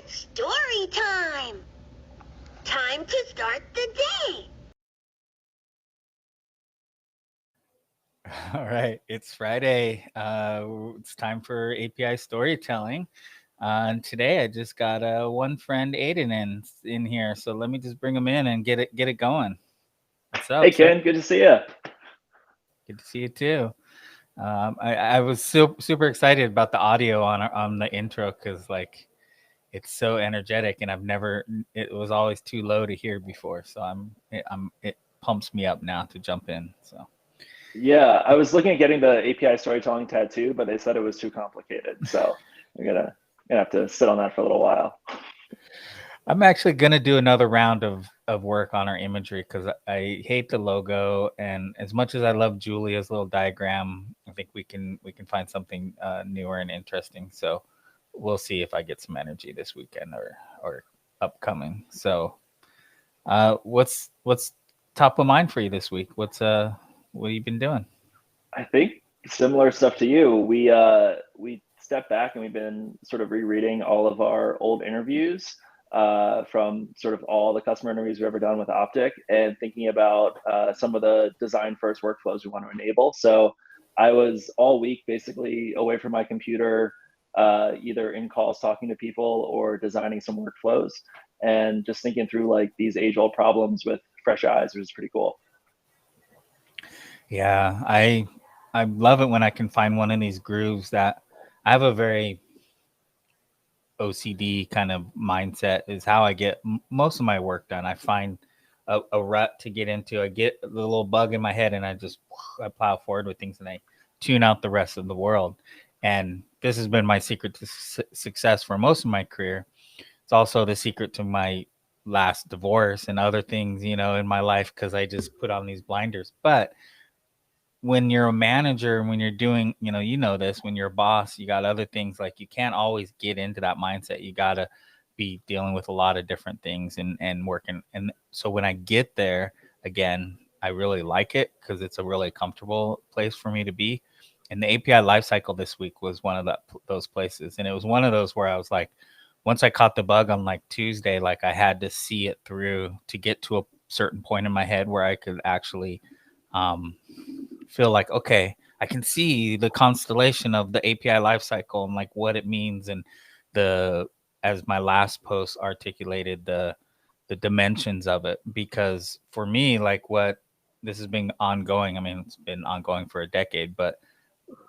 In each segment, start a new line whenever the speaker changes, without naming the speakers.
Story time! Time to start the day!
All right, it's Friday. It's time for API storytelling. And today I just got one friend, Aidan, in here. So let me just bring him in and get it going. What's
Hey
up, sir?
Ken, good to see you.
Good to see you too. I was super excited about the audio on the intro because it's so energetic, and it was always too low to hear before. So it pumps me up now to jump in. So.
Yeah, I was looking at getting the API storytelling tattoo, but they said it was too complicated. So I'm gonna have to sit on that for a little while.
I'm actually gonna do another round of work on our imagery because I hate the logo, and as much as I love Julia's little diagram, I think we can find something newer and interesting. So we'll see if I get some energy this weekend or upcoming. So what's top of mind for you this week? What have you been doing?
I think similar stuff to you. We stepped back and we've been sort of rereading all of our old interviews from sort of all the customer interviews we've ever done with Optic and thinking about some of the design first workflows we want to enable. So I was all week basically away from my computer, either in calls talking to people or designing some workflows and just thinking through like these age old problems with fresh eyes, which is pretty cool.
Yeah, I love it when I can find one of these grooves that I have a very OCD kind of mindset is how I get most of my work done. I find a rut to get into. I get the little bug in my head, and I plow forward with things, and I tune out the rest of the world. And this has been my secret to success for most of my career. It's also the secret to my last divorce and other things, in my life because I just put on these blinders. But when you're a manager and when you're doing, this, when you're a boss, you got other things like you can't always get into that mindset. You got to be dealing with a lot of different things and working. And so when I get there again, I really like it because it's a really comfortable place for me to be. And the API lifecycle this week was one of those places. And it was one of those where I was like, once I caught the bug on like Tuesday, like I had to see it through to get to a certain point in my head where I could actually um, feel like, okay, I can see the constellation of the API lifecycle and like what it means, and the as my last post articulated, the dimensions of it. Because for me, like what this has been ongoing. I mean, it's been ongoing for a decade, but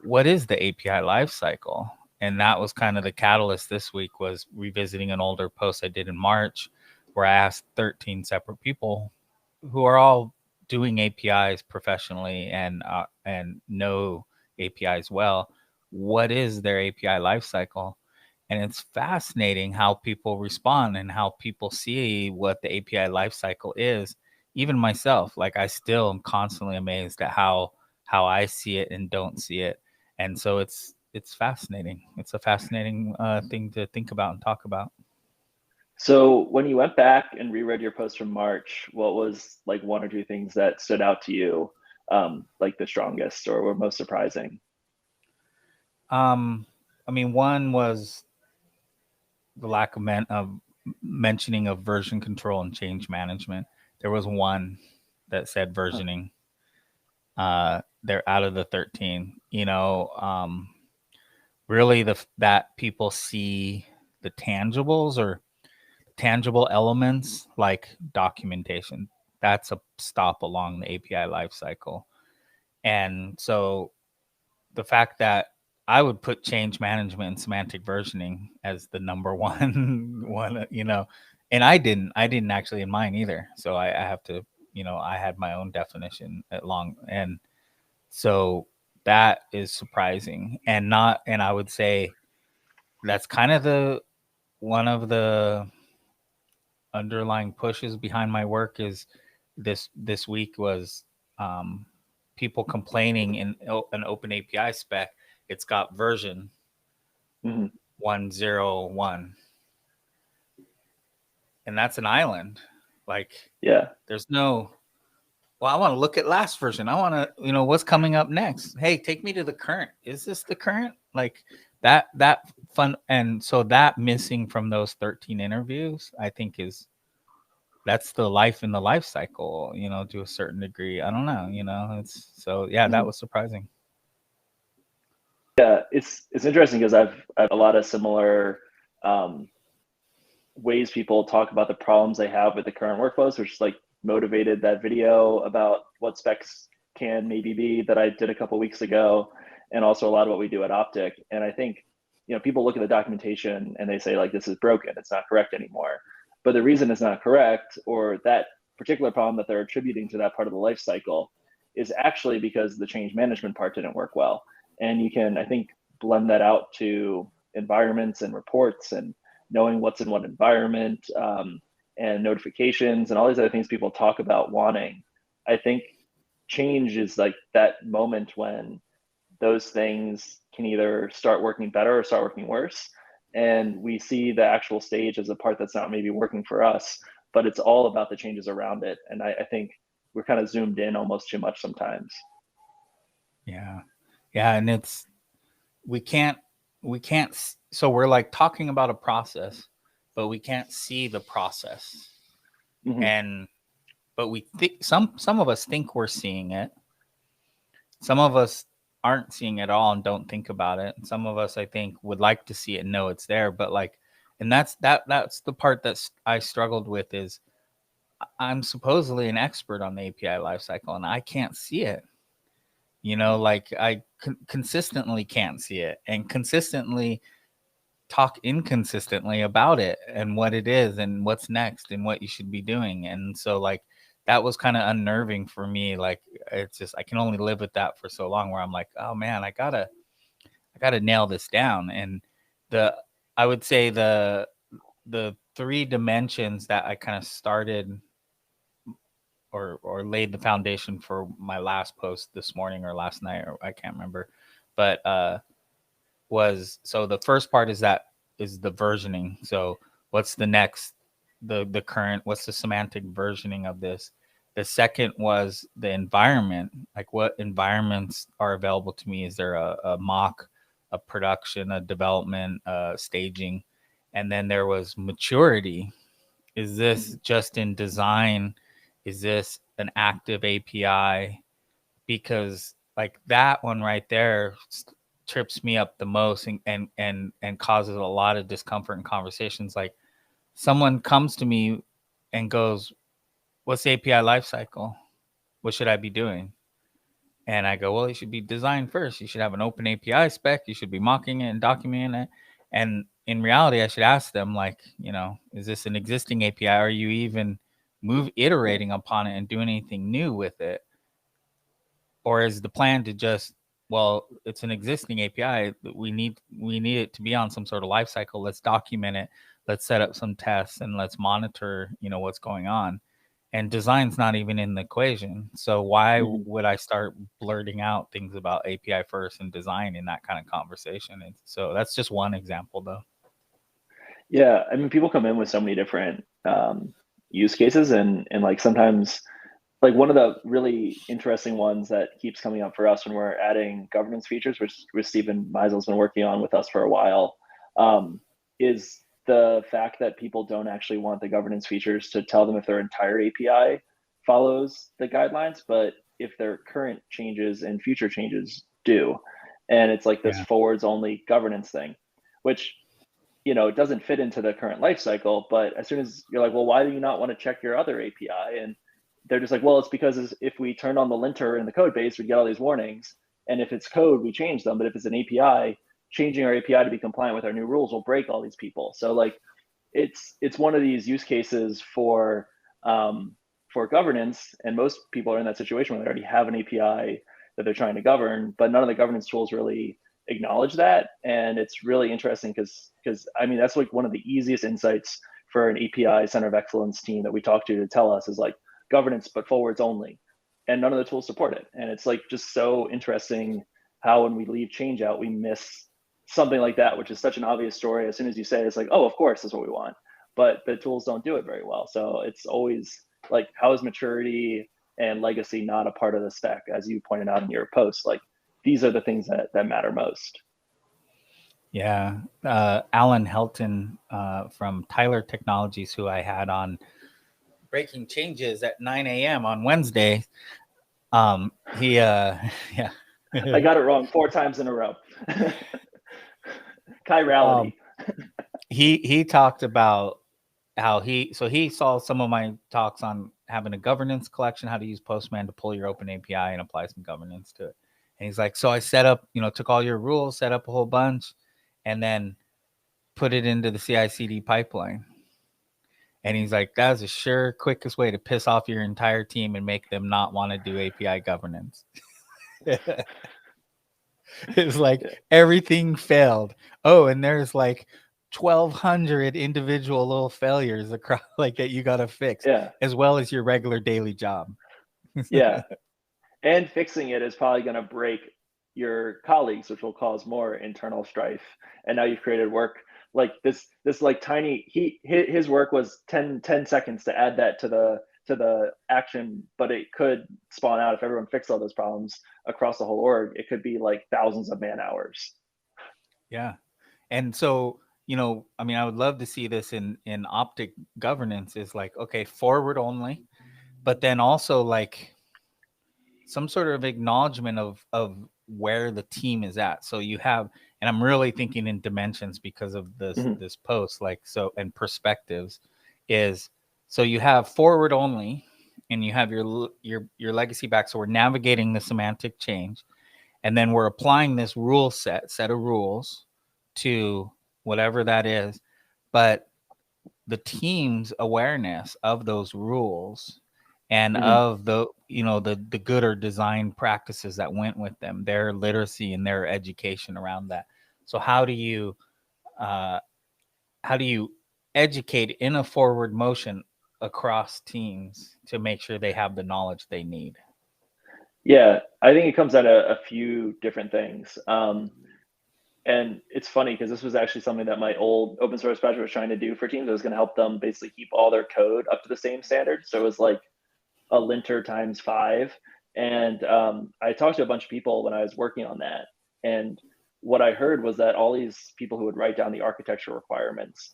what is the API lifecycle? And that was kind of the catalyst this week, was revisiting an older post I did in March where I asked 13 separate people who are all doing APIs professionally and know APIs well, what is their API lifecycle? And it's fascinating how people respond and how people see what the API lifecycle is. Even myself, like I still am constantly amazed at how I see it and don't see it. And so it's fascinating. It's a fascinating thing to think about and talk about.
So when you went back and reread your post from March, what was like one or two things that stood out to you, like the strongest or were most surprising?
Um, I mean, one was the lack of mentioning of version control and change management. There was one that said
Huh.
versioning. They're out of the 13. Really that people see the tangibles or tangible elements like documentation. That's a stop along the API lifecycle. And so the fact that I would put change management and semantic versioning as the number one one, and I didn't actually in mine either. So I have to, I had my own definition at long, and so that is surprising, and I would say that's kind of the one of the underlying pushes behind my work is this week was um, people complaining in an open API spec. It's got version
Hmm.
101, and that's an island. Like
Yeah.
there's no. Well, I want to look at last version. I want to, what's coming up next. Hey, take me to the current. Is this the current? Like that fun. And so that missing from those 13 interviews, I think that's the life in the life cycle, to a certain degree. I don't know, it's so, yeah, that was surprising.
Yeah, it's interesting because I've a lot of similar ways people talk about the problems they have with the current workflows, which is like motivated that video about what specs can maybe be that I did a couple weeks ago, and also a lot of what we do at Optic. And I think, people look at the documentation and they say like, this is broken, it's not correct anymore. But the reason it's not correct, or that particular problem that they're attributing to that part of the life cycle, is actually because the change management part didn't work well. And you can, I think, blend that out to environments and reports and knowing what's in what environment, and notifications and all these other things people talk about wanting. I think change is like that moment when those things can either start working better or start working worse. And we see the actual stage as a part that's not maybe working for us, but it's all about the changes around it. And I think we're kind of zoomed in almost too much sometimes.
Yeah. Yeah. And we can't, so we're like talking about a process, but we can't see the process.
Mm-hmm.
But we think some of us think we're seeing it. Some of us aren't seeing it at all and don't think about it. And some of us, I think, would like to see it and know it's there. But like, and that's the part that I struggled with, is I'm supposedly an expert on the API lifecycle and I can't see it. Like I consistently can't see it, and consistently talk inconsistently about it and what it is and what's next and what you should be doing. And so like that was kind of unnerving for me. Like it's just, I can only live with that for so long, where I'm like, oh man, I gotta nail this down. And I would say the 3 dimensions that I kind of started or laid the foundation for my last post this morning or last night, or I can't remember, but was, so the first part is the versioning. So what's the next, the current, what's the semantic versioning of this? The second was the environment, like what environments are available to me? Is there a mock, a production, a development, staging? And then there was maturity. Is this just in design? Is this an active API? Because like that one right there trips me up the most, and causes a lot of discomfort in conversations. Like someone comes to me and goes, what's the API lifecycle? What should I be doing? And I go, well, it should be designed first. You should have an open API spec. You should be mocking it and documenting it. And in reality, I should ask them, like, is this an existing API? Are you even iterating upon it and doing anything new with it? Or is the plan to just, well, it's an existing API. We need it to be on some sort of life cycle. Let's document it. Let's set up some tests and let's monitor, what's going on. And design's not even in the equation. So why would I start blurting out things about API first and design in that kind of conversation? And so that's just one example, though.
Yeah, I mean, people come in with so many different use cases, and like sometimes, like one of the really interesting ones that keeps coming up for us when we're adding governance features, which Stephen Meisel's been working on with us for a while, is the fact that people don't actually want the governance features to tell them if their entire API follows the guidelines, but if their current changes and future changes do. And it's like this forwards only governance thing, which, it doesn't fit into the current life cycle. But as soon as you're like, well, why do you not want to check your other API? And they're just like, well, it's because if we turn on the linter in the code base, we get all these warnings. And if it's code, we change them. But if it's an API, changing our API to be compliant with our new rules will break all these people. So like, it's one of these use cases for governance, and most people are in that situation where they already have an API that they're trying to govern, but none of the governance tools really acknowledge that. And it's really interesting because I mean, that's like one of the easiest insights for an API center of excellence team that we talk to tell us is like governance, but forwards only, and none of the tools support it. And it's like just so interesting how when we leave change out, we miss something like that, which is such an obvious story. As soon as you say it, it's like, oh, of course, that's what we want. But the tools don't do it very well. So it's always like, how is maturity and legacy not a part of the spec? As you pointed out in your post, like these are the things that matter most.
Yeah. Alan Helton from Tyler Technologies, who I had on Breaking Changes at 9 a.m. on Wednesday. He, yeah.
I got it wrong 4 times in a row. Chirality.
He talked about how he saw some of my talks on having a governance collection, how to use Postman to pull your open API and apply some governance to it. And he's like, so I set up, took all your rules, set up a whole bunch, and then put it into the CI/CD pipeline. And he's like, that's the sure quickest way to piss off your entire team and make them not want to do API governance. It's like everything failed. Oh, and there's like 1,200 individual little failures across like that you got to fix, as well as your regular daily job.
Yeah. And fixing it is probably going to break your colleagues, which will cause more internal strife. And now you've created work like this like tiny, his work was 10 seconds to add that to the action, but it could spawn out if everyone fixed all those problems across the whole org. It could be like thousands of man hours.
Yeah. And so, I mean, I would love to see this in Optic governance is like, okay, forward only, but then also like some sort of acknowledgement of where the team is at. So you have, and I'm really thinking in dimensions because of this post, like, so, and perspectives is, so you have forward only and you have your legacy back. So we're navigating the semantic change, and then we're applying this rule set of rules to whatever that is. But the team's awareness of those rules and of the the good or design practices that went with them, their literacy and their education around that. So how do you educate in a forward motion across teams to make sure they have the knowledge they need?
Yeah, I think it comes out of a few different things. And it's funny because this was actually something that my old open source project was trying to do for teams. It was going to help them basically keep all their code up to the same standard. So it was like a linter times 5. And I talked to a bunch of people when I was working on that. And what I heard was that all these people who would write down the architecture requirements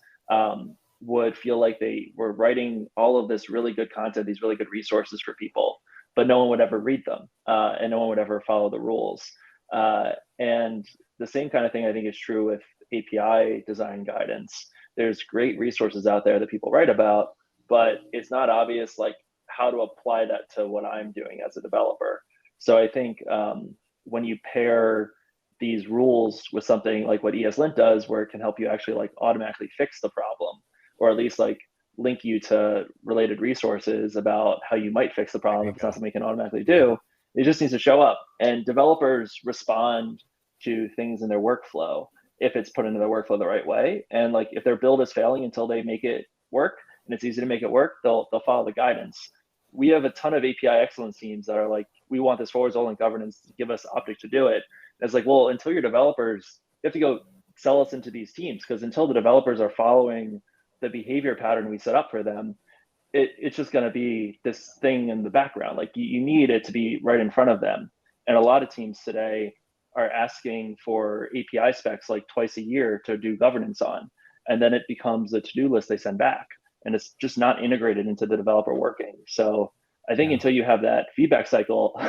would feel like they were writing all of this really good content, these really good resources for people, but no one would ever read them and no one would ever follow the rules. And the same kind of thing I think is true with API design guidance. There's great resources out there that people write about, but it's not obvious like how to apply that to what I'm doing as a developer. So I think when you pair these rules with something like what ESLint does, where it can help you actually like automatically fix the problem, or at least like link you to related resources about how you might fix the problem if it's not something you can automatically do, it just needs to show up. And developers respond to things in their workflow if it's put into their workflow the right way. And like if their build is failing until they make it work and it's easy to make it work, they'll follow the guidance. We have a ton of API excellence teams that are like, we want this forward only governance to give us Optic to do it. And it's like, well, until your developers, you have to go sell us into these teams, because until the developers are following the behavior pattern we set up for them, it's just going to be this thing in the background. Like you need it to be right in front of them. And a lot of teams today are asking for API specs like twice a year to do governance on. And then it becomes a to-do list they send back. And it's just not integrated into the developer working. So I think until you have that feedback cycle,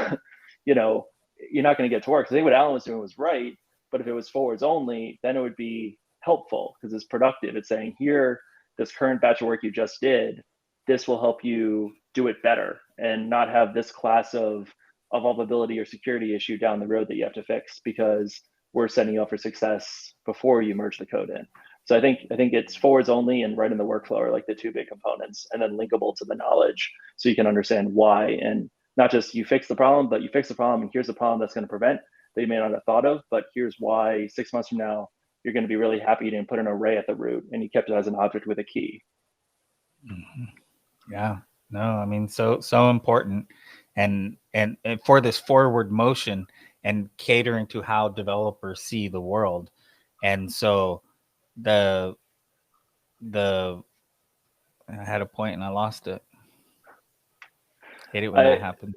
you're not going to get to work. I think what Alan was doing was right, but if it was forwards only, then it would be helpful because it's productive. It's saying, here, this current batch of work you just did, this will help you do it better and not have this class of vulnerability or security issue down the road that you have to fix because we're setting you up for success before you merge the code in. So I think it's forwards only and right in the workflow are like the two big components, and then linkable to the knowledge so you can understand why, and not just you fix the problem, but you fix the problem and here's the problem that's going to prevent that you may not have thought of, but here's why 6 months from now you're going to be really happy to put an array at the root and you kept it as an object with a key.
Yeah, no, I mean, so important, and for this forward motion and catering to how developers see the world. And so I had a point and I lost it. Hate it when that happens.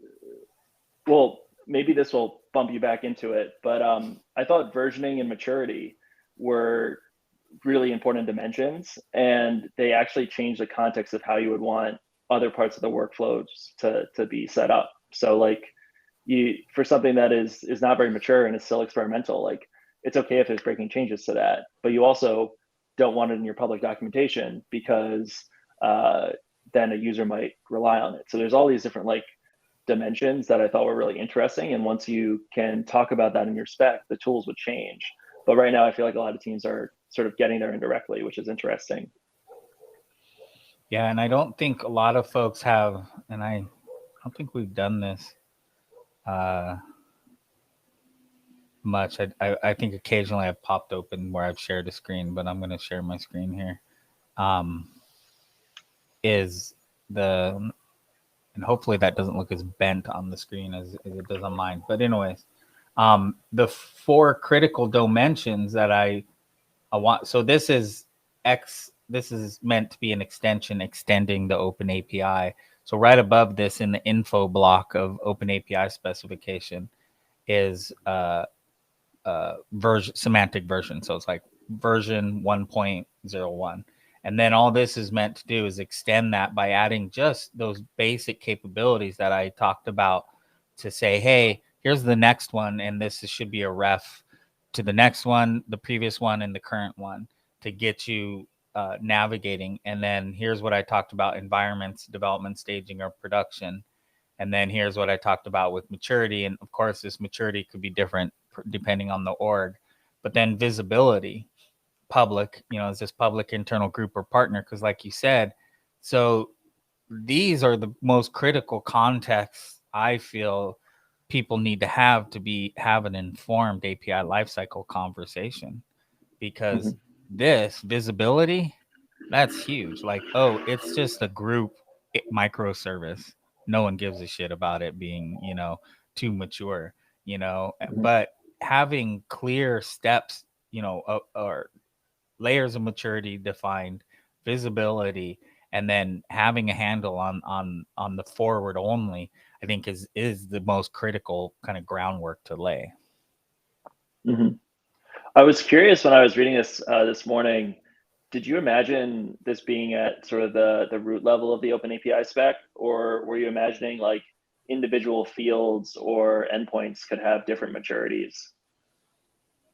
Well, maybe this will bump you back into it, but I thought versioning and maturity were really important dimensions, and they actually changed the context of how you would want other parts of the workflows to be set up. So like for something that is not very mature and is still experimental, like it's okay if there's breaking changes to that, but you also don't want it in your public documentation because then a user might rely on it. So there's all these different like dimensions that I thought were really interesting. And once you can talk about that in your spec, the tools would change. But right now, I feel like a lot of teams are sort of getting there indirectly, which is interesting.
Yeah, and I don't think a lot of folks have, and I don't think we've done this much. I think occasionally I've popped open where I've shared a screen, but I'm going to share my screen here. Is the, and hopefully that doesn't look as bent on the screen as it does on mine. But anyways, the 4 critical dimensions that I want. So this is this is meant to be an extension extending the Open API. So right above this in the info block of Open API specification is version, semantic version. So it's like version 1.01. And then all this is meant to do is extend that by adding just those basic capabilities that I talked about to say, hey, here's the next one, and this should be a ref to the next one, the previous one, and the current one to get you navigating. And then here's what I talked about: environments, development, staging, or production. And then here's what I talked about with maturity. And of course, this maturity could be different depending on the org. But then visibility, public, is this public, internal, group, or partner? Because like you said, so these are the most critical contexts I feel people need to have an informed API lifecycle conversation, because this visibility, that's huge. Like, oh, it's just a group microservice. No one gives a shit about it being, too mature, but having clear steps, or layers of maturity defined, visibility, and then having a handle on the forward only, I think is the most critical kind of groundwork to lay.
I was curious when I was reading this this morning, did you imagine this being at sort of the root level of the Open API spec, or were you imagining like individual fields or endpoints could have different maturities?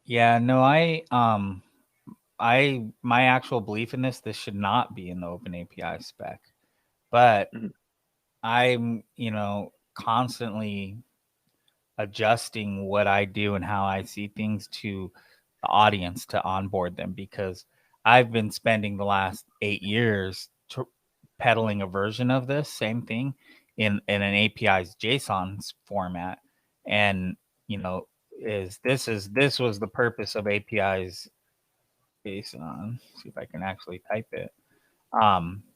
Yeah, no, my actual belief in this should not be in the Open API spec, but I'm, constantly adjusting what I do and how I see things to the audience to onboard them, because I've been spending the last 8 years peddling a version of this same thing in an API's JSON format. And, this was the purpose of API's JSON. See if I can actually type it.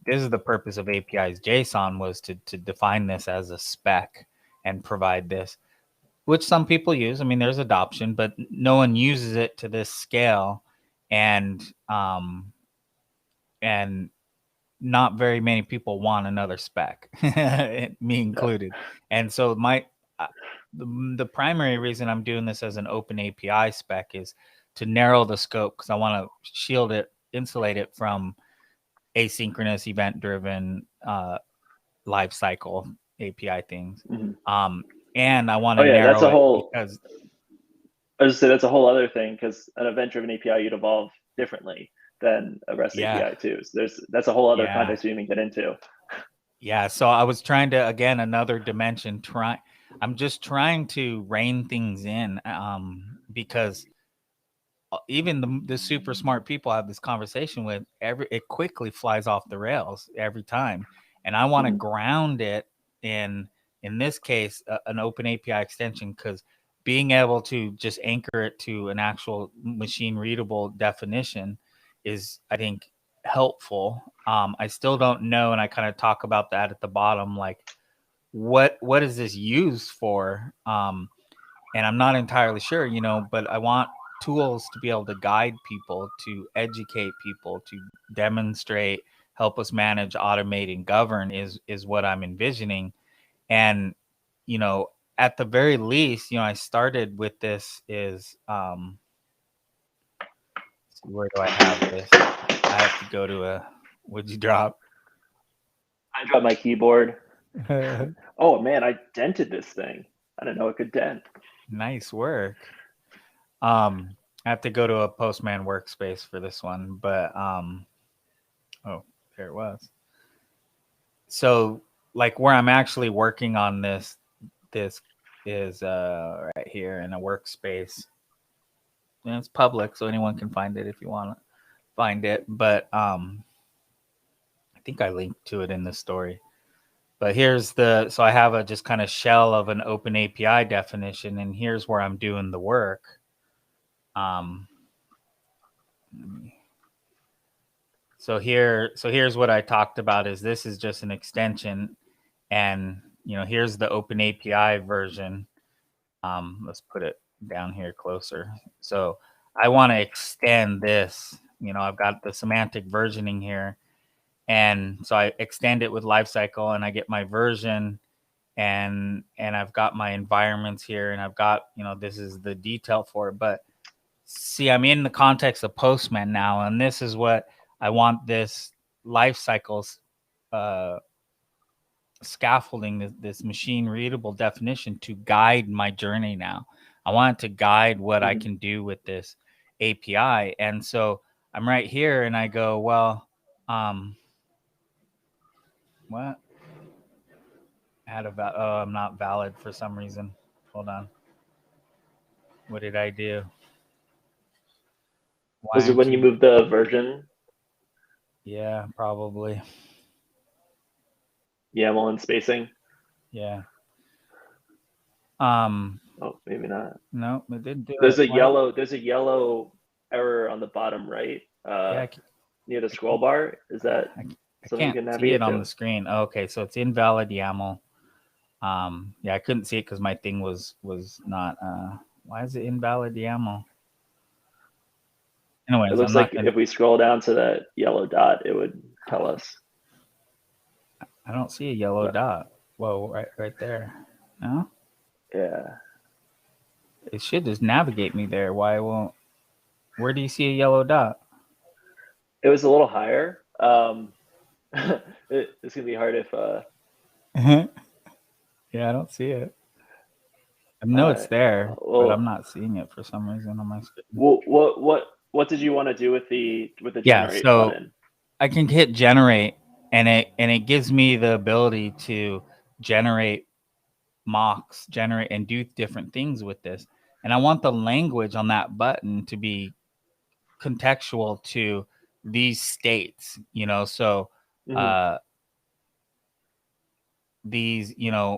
This is the purpose of API's JSON, was to define this as a spec and provide this, which some people use. I mean, there's adoption, but no one uses it to this scale, and not very many people want another spec, me included. And so the primary reason I'm doing this as an Open API spec is to narrow the scope, because I want to insulate it from asynchronous, event-driven lifecycle API things. And I want to narrow
that's a whole,
because
I was just say that's a whole other thing, because an event-driven API you'd evolve differently than a REST API too. So that's a whole other context we even get into.
Yeah. So I was trying to, again, another dimension. I'm just trying to rein things in, because even the super smart people I have this conversation with, it quickly flies off the rails every time. And I want to ground it in this case, an Open API extension, because being able to just anchor it to an actual machine readable definition is, I think, helpful. I still don't know, and I kind of talk about that at the bottom, like what is this used for? And I'm not entirely sure, but I want tools to be able to guide people, to educate people, to demonstrate, help us manage, automate, and govern is what I'm envisioning. And, at the very least, I started with this is see, where do I have this? I have to go to a. What'd you drop?
I dropped my keyboard. Oh man, I dented this thing. I didn't know it could dent.
Nice work. I have to go to a Postman workspace for this one, but oh, there it was. So like where I'm actually working on this is right here in a workspace. And it's public, so anyone can find it if you want to find it. But I think I linked to it in the story. But here's so I have a just kind of shell of an open API definition, and here's where I'm doing the work. So here's what I talked about is this is just an extension, and here's the open API version. Let's put it down here closer. So I want to extend this. I've got the semantic versioning here. And so I extend it with lifecycle, and I get my version, and I've got my environments here, and I've got, this is the detail for it. But see, I'm in the context of Postman now, and this is what I want this lifecycle scaffolding, this machine readable definition to guide my journey now. I want it to guide what I can do with this API. And so I'm right here, and I go, well, what? I'm not valid for some reason. Hold on. What did I do?
Was it when you moved the version?
Yeah, probably.
YAML and spacing?
Yeah.
Oh, maybe not.
No, it didn't do
there's
it.
There's a yellow error on the bottom right. Near the scroll bar. Is that
I can't see it on the screen. Oh, okay, so it's invalid YAML. Yeah, I couldn't see it because my thing was not. Why is it invalid YAML? Anyways,
it looks like if we scroll down to that yellow dot, it would tell us.
I don't see a yellow dot. Whoa, right there. No?
Yeah.
It should just navigate me there. Why won't? Where do you see a yellow dot?
It was a little higher. It's gonna be hard if.
Yeah, I don't see it. I know it's there, but I'm not seeing it for some reason on my screen.
What did you want to do with the
generate button? I can hit generate, and it gives me the ability to generate mocks, and do different things with this. And I want the language on that button to be contextual to these states, so these,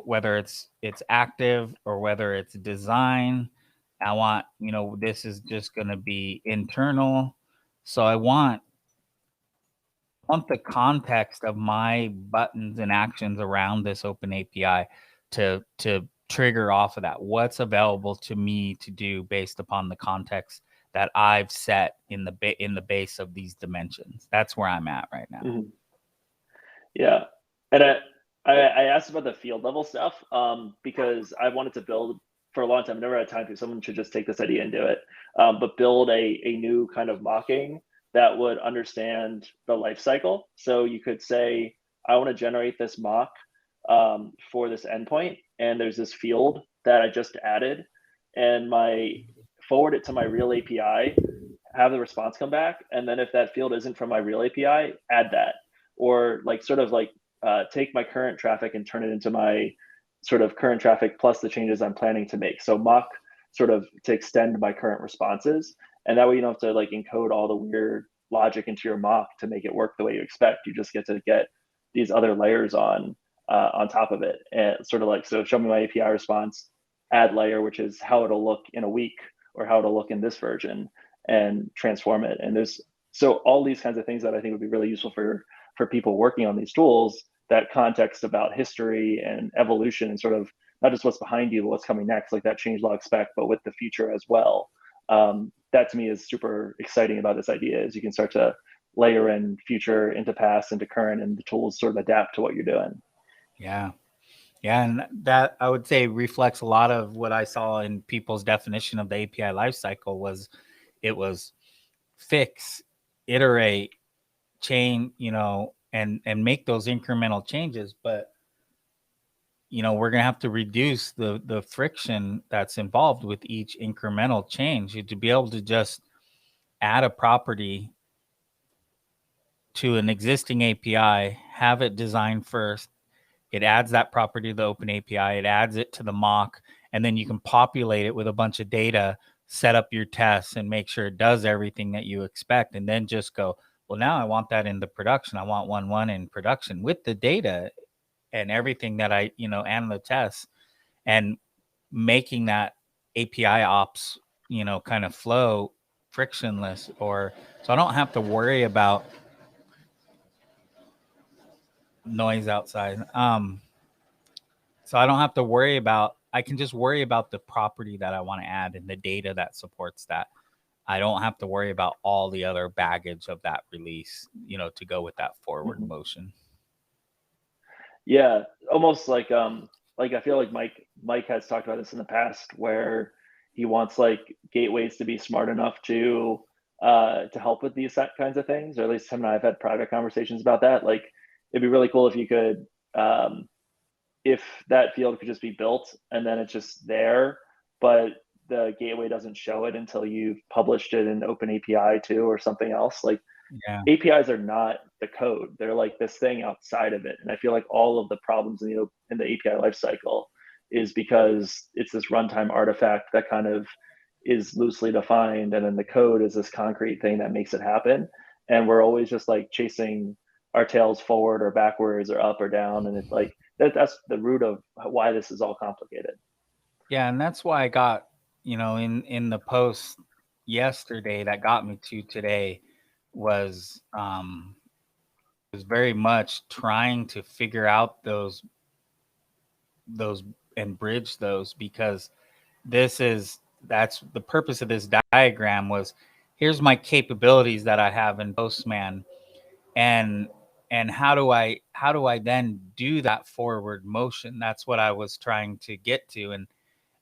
whether it's active or whether it's design, I want, this is just going to be internal. So I want the context of my buttons and actions around this open API to trigger off of that. What's available to me to do based upon the context that I've set in the base of these dimensions. That's where I'm at right now.
Yeah, and I asked about the field level stuff because I wanted to build for a long time. I never had time to. Someone should just take this idea and do it, but build a new kind of mocking that would understand the life cycle. So you could say, I want to generate this mock for this endpoint, and there's this field that I just added, and forward it to my real API, have the response come back, and then if that field isn't from my real API, add that, or take my current traffic and turn it into my sort of current traffic plus the changes I'm planning to make. So mock sort of to extend my current responses, and that way you don't have to encode all the weird logic into your mock to make it work the way you expect. You just get to get these other layers on top of it, and sort of so show me my API response, add layer, which is how it'll look in a week or how it'll look in this version, and transform it. And there's all these kinds of things that I think would be really useful for people working on these tools, that context about history and evolution, and sort of not just what's behind you, but what's coming next, like that changelog spec, but with the future as well. That to me is super exciting about this idea, is you can start to layer in future into past into current, and the tools sort of adapt to what you're doing.
Yeah. And that, I would say, reflects a lot of what I saw in people's definition of the API lifecycle. Was it was fix, iterate, change, and make those incremental changes. But we're going to have to reduce the friction that's involved with each incremental change. To be able to just add a property to an existing API, have it designed first, it adds that property to the open API, it adds it to the mock, and then you can populate it with a bunch of data, set up your tests, and make sure it does everything that you expect, and then just go, well, now I want that in the production. I want 1.1 in production with the data and everything that and the tests, and making that API ops, kind of flow frictionless, so I don't have to worry about noise outside. So I don't have to worry about, I can just worry about the property that I want to add and the data that supports that. I don't have to worry about all the other baggage of that release, to go with that forward motion.
Yeah, almost like I feel like Mike has talked about this in the past, where he wants like gateways to be smart enough to help with these kinds of things, or at least him and I have had private conversations about that. Like, it'd be really cool if you could, if that field could just be built and then it's just there, but the gateway doesn't show it until you've published it in Open API too, or something else. Like,
Yeah.
APIs are not the code; they're like this thing outside of it. And I feel like all of the problems in the API lifecycle is because it's this runtime artifact that kind of is loosely defined, and then the code is this concrete thing that makes it happen. And we're always just like chasing our tails forward or backwards or up or down, and it's like that's the root of why this is all complicated.
Yeah, and that's why I got, in the post yesterday that got me to today was very much trying to figure out those and bridge those, because that's the purpose of this diagram. Was, here's my capabilities that I have in Postman, and how do I then do that forward motion? That's what I was trying to get to,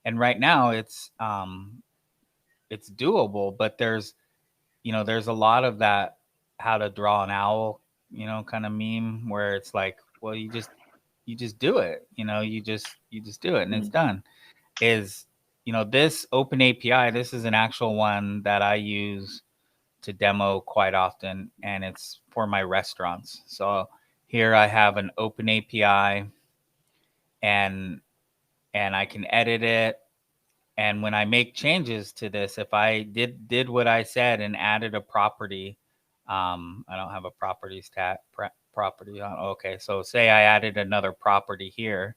and right now it's doable, but there's a lot of that how to draw an owl, kind of meme, where it's like, well, you just do it, you just do it and it's done. Is, this open API, this is an actual one that I use to demo quite often, and it's for my restaurants. So here I have an open API, and I can edit it. And when I make changes to this, if I did what I said and added a property, I don't have a properties property on. Okay, so say I added another property here.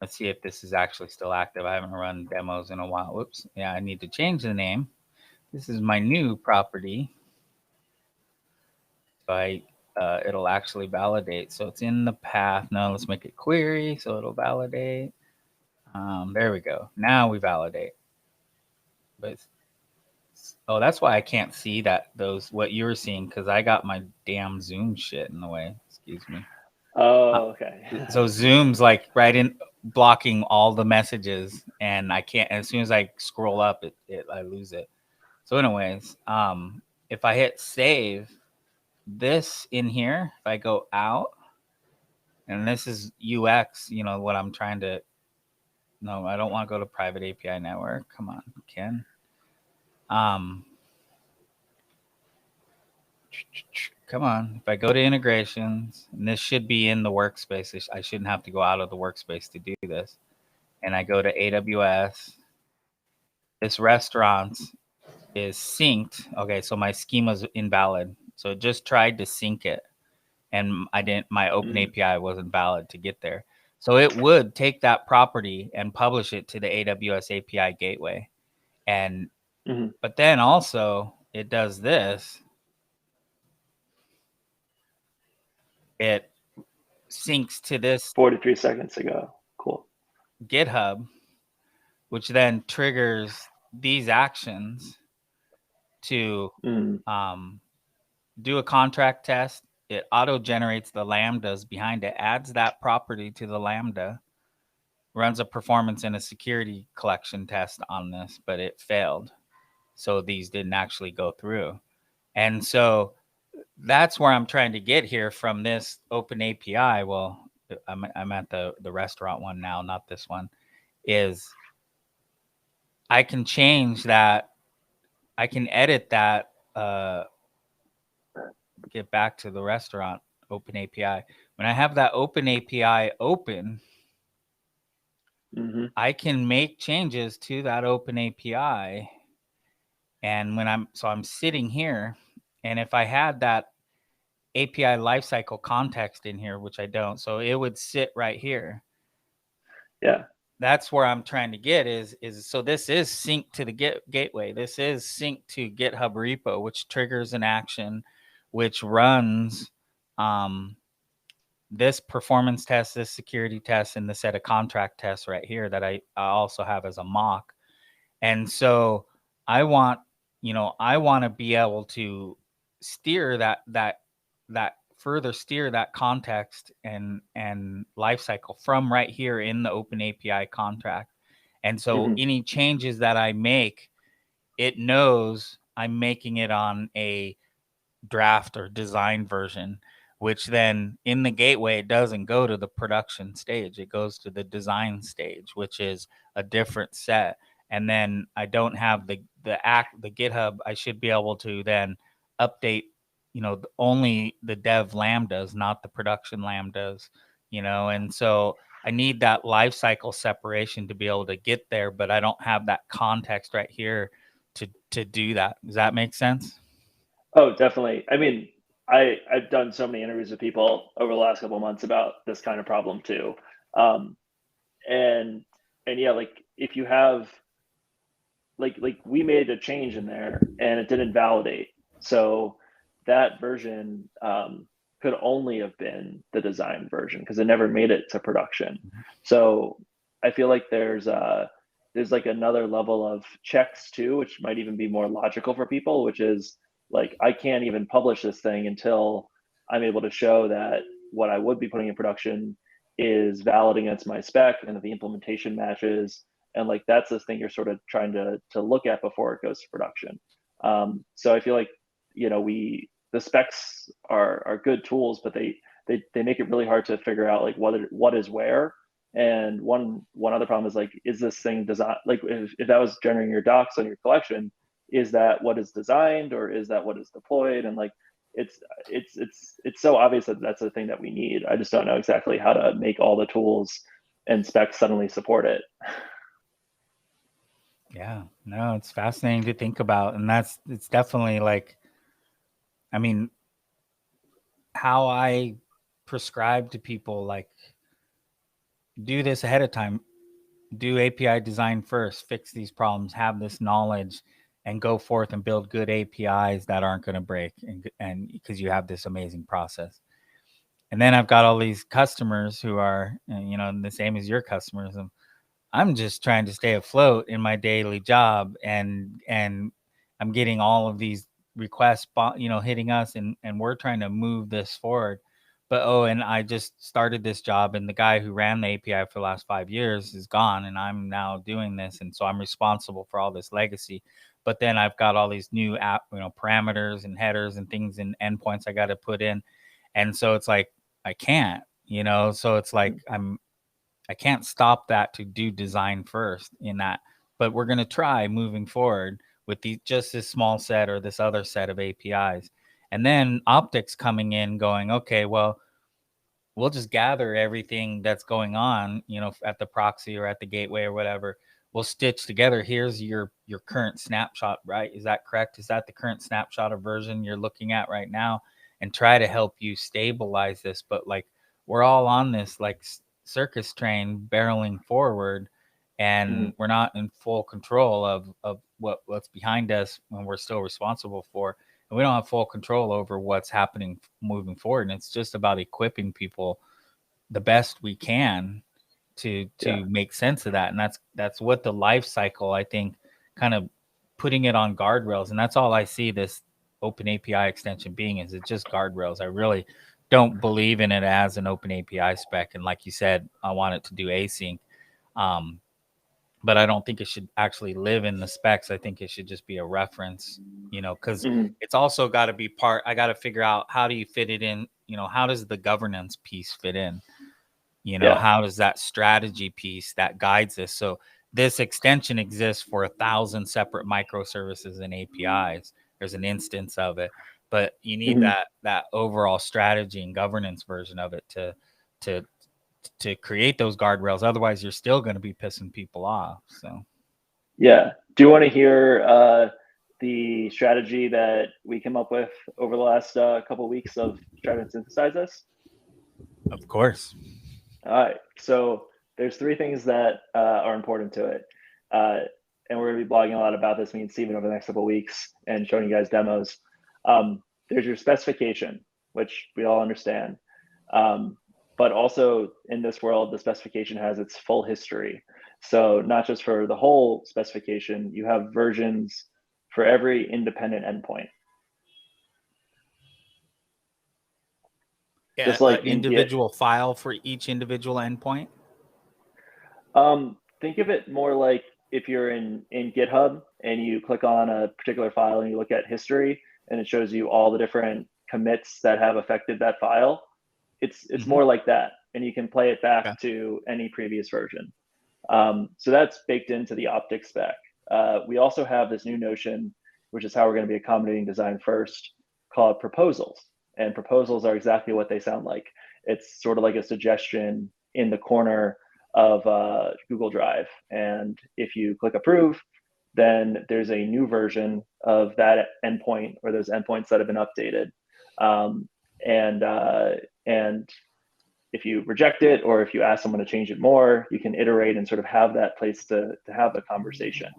Let's see if this is actually still active. I haven't run demos in a while. Whoops. Yeah, I need to change the name. This is my new property. So it'll actually validate. So it's in the path. Now let's make it query so it'll validate. There we go. Now we validate. But that's why I can't see what you were seeing, because I got my damn Zoom shit in the way. Excuse me.
Oh, okay.
So Zoom's like right in blocking all the messages, and I can't. As soon as I scroll up, I lose it. So, anyways, if I hit save, this in here, if I go out, and this is UX, what I'm trying to. No, I don't want to go to private API network. Come on, Ken. Come on. If I go to integrations, and this should be in the workspace, I shouldn't have to go out of the workspace to do this. And I go to AWS. This restaurant is synced. Okay, so my schema's invalid. So it just tried to sync it, and my open API wasn't valid to get there. So it would take that property and publish it to the AWS API gateway. And but then also it does this. It syncs to this
43 seconds ago. Cool.
GitHub, which then triggers these actions to do a contract test. It auto generates the lambdas behind it, adds that property to the lambda, runs a performance and a security collection test on this, but it failed. So these didn't actually go through. And so that's where I'm trying to get here from this open API. Well, I'm at the restaurant one now, not this one. Is I can change that. I can edit that. Get back to the restaurant open API. When I have that open API open, I can make changes to that open API. And when I'm sitting here, and if I had that API lifecycle context in here, which I don't, so it would sit right here.
Yeah.
That's where I'm trying to get is so this is synced to the gateway. This is synced to GitHub repo, which triggers an action, which runs this performance test, this security test, and the set of contract tests right here that I also have as a mock. And so I want to be able to steer that further steer that context and lifecycle from right here in the open API contract. And so any changes that I make, it knows I'm making it on a draft or design version, which then in the gateway, it doesn't go to the production stage. It goes to the design stage, which is a different set. And then I don't have the GitHub. I should be able to then update, only the dev lambdas, not the production lambdas, and so I need that lifecycle separation to be able to get there, but I don't have that context right here to do that. Does that make sense?
Oh, definitely. I mean, I've done so many interviews with people over the last couple of months about this kind of problem too. And yeah, like if you have like we made a change in there and it didn't validate. So that version could only have been the design version because it never made it to production. So I feel like there's like another level of checks too, which might even be more logical for people, which is like I can't even publish this thing until I'm able to show that what I would be putting in production is valid against my spec and that the implementation matches. And like that's this thing you're sort of trying to look at before it goes to production. So I feel like the specs are good tools, but they make it really hard to figure out like what is where. And one other problem is like, is this thing designed? Like if that was generating your docs on your collection, is that what is designed or is that what is deployed? And like it's so obvious that that's the thing that we need. I just don't know exactly how to make all the tools and specs suddenly support it.
Yeah, no, it's fascinating to think about. And it's definitely like, I mean, how I prescribe to people, like, do this ahead of time, do API design first, fix these problems, have this knowledge, and go forth and build good APIs that aren't going to break. And because you have this amazing process. And then I've got all these customers who are, the same as your customers. And I'm just trying to stay afloat in my daily job, and I'm getting all of these requests, hitting us, and we're trying to move this forward. But and I just started this job, and the guy who ran the API for the last 5 years is gone, and I'm now doing this, and so I'm responsible for all this legacy. But then I've got all these new app, parameters and headers and things and endpoints I got to put in, and so it's like I can't, so it's like I can't stop that to do design first in that, but we're going to try moving forward with just this small set or this other set of APIs. And then optics coming in going, okay, well, we'll just gather everything that's going on, at the proxy or at the gateway or whatever. We'll stitch together. Here's your current snapshot, right? Is that correct? Is that the current snapshot or version you're looking at right now? And try to help you stabilize this. But like, we're all on this like circus train barreling forward, and we're not in full control of what's behind us when we're still responsible for, and we don't have full control over what's happening moving forward. And it's just about equipping people the best we can to make sense of that. And that's what the life cycle, I think, kind of putting it on guardrails. And that's all I see this open API extension being, is it's just guardrails. I really don't believe in it as an open API spec. And like you said, I want it to do async. But I don't think it should actually live in the specs. I think it should just be a reference, because it's also got to be I got to figure out, how do you fit it in? How does the governance piece fit in? How does that strategy piece that guides this? So this extension exists for 1,000 separate microservices and APIs. There's an instance of it, but you need that overall strategy and governance version of it to create those guardrails. Otherwise, you're still going to be pissing people off. So,
yeah. Do you want to hear the strategy that we came up with over the last couple of weeks of trying to synthesize this?
Of course.
All right. So there's 3 things that are important to it. And we're going to be blogging a lot about this, me and Steven, over the next couple of weeks and showing you guys demos. There's your specification, which we all understand. But also in this world, the specification has its full history. So not just for the whole specification, you have versions for every independent endpoint.
Yeah, just like individual file for each individual endpoint.
Think of it more like if you're in GitHub and you click on a particular file and you look at history and it shows you all the different commits that have affected that file. It's more like that, and you can play it back to any previous version. So that's baked into the optics spec. We also have this new notion, which is how we're going to be accommodating design first, called proposals. And proposals are exactly what they sound like. It's sort of like a suggestion in the corner of Google Drive. And if you click approve, then there's a new version of that endpoint or those endpoints that have been updated. And if you reject it, or if you ask someone to change it more, you can iterate and sort of have that place to have the conversation.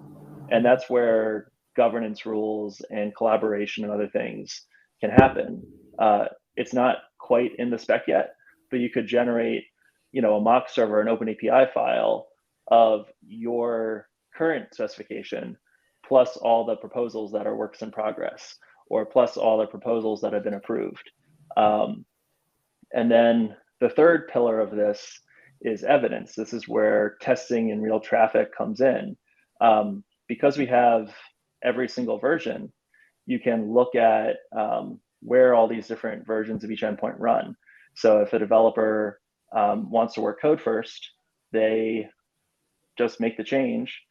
And that's where governance rules and collaboration and other things can happen. It's not quite in the spec yet, but you could generate, a mock server, an OpenAPI file of your current specification, plus all the proposals that are works in progress, or plus all the proposals that have been approved. And then the third pillar of this is evidence. This is where testing in real traffic comes in. Because we have every single version, you can look at where all these different versions of each endpoint run. So if a developer wants to work code first, they just make the change,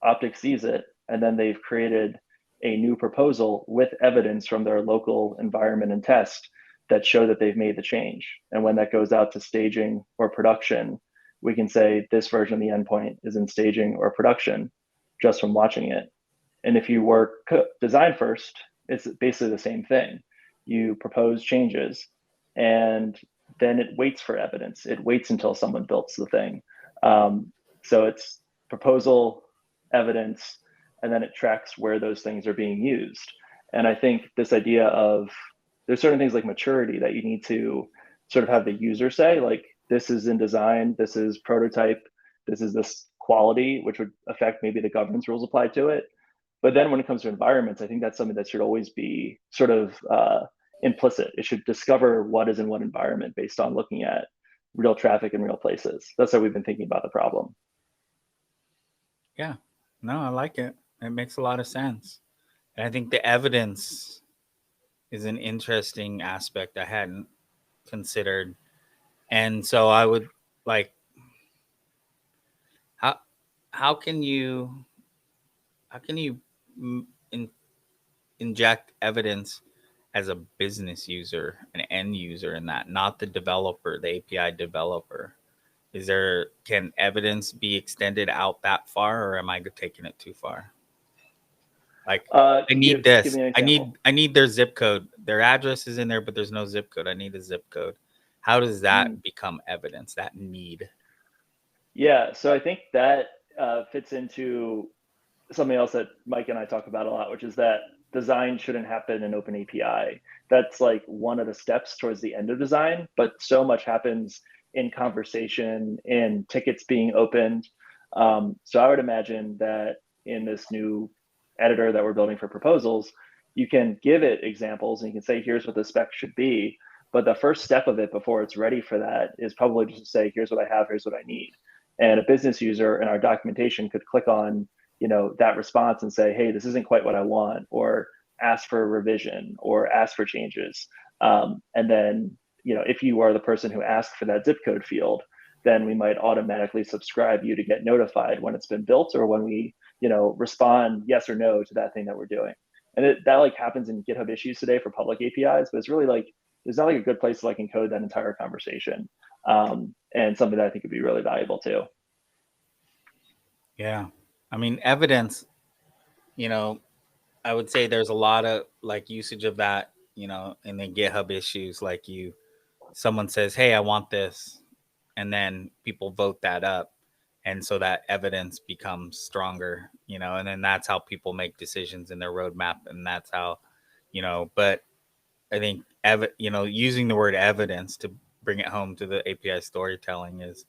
Optics sees it, and then they've created a new proposal with evidence from their local environment and test that show that they've made the change. And when that goes out to staging or production, we can say this version of the endpoint is in staging or production just from watching it. And if you work design first, it's basically the same thing. You propose changes, and then it waits for evidence. It waits until someone builds the thing. So it's proposal, evidence, and then it tracks where those things are being used. And I think this idea of, there's certain things like maturity that you need to sort of have the user say, like, this is in design, this is prototype, this is this quality, which would affect maybe the governance rules applied to it. But then when it comes to environments, I think that's something that should always be sort of implicit. It should discover what is in what environment based on looking at real traffic in real places. That's how we've been thinking about the problem.
Yeah, no, I like it. It makes a lot of sense. And I think the evidence is an interesting aspect I hadn't considered. And so I would like, how can you inject evidence as a business user, an end user in that, not the developer, the API developer? Can evidence be extended out that far, or am I taking it too far? Like, I need this. I need their zip code. Their address is in there, but there's no zip code. I need a zip code. How does that become evidence, that need?
Yeah, so I think that fits into something else that Mike and I talk about a lot, which is that design shouldn't happen in OpenAPI. That's like one of the steps towards the end of design, but so much happens in conversation, in tickets being opened. So I would imagine that in this new editor that we're building for proposals, you can give it examples and you can say, here's what the spec should be. But the first step of it before it's ready for that is probably just to say, here's what I have, here's what I need. and a business user in our documentation could click on, that response and say, hey, this isn't quite what I want, or ask for a revision or ask for changes. And then, if you are the person who asked for that zip code field, then we might automatically subscribe you to get notified when it's been built, or when we, respond yes or no to that thing that we're doing. And that like happens in GitHub issues today for public APIs, but it's really like, there's not like a good place to like encode that entire conversation. And something that I think would be really valuable too.
Yeah. I mean, evidence, I would say there's a lot of like usage of that, in the GitHub issues. Like someone says, hey, I want this. And then people vote that up. And so that evidence becomes stronger, and then that's how people make decisions in their roadmap. And that's how, but I think, using the word evidence to bring it home to the API storytelling is,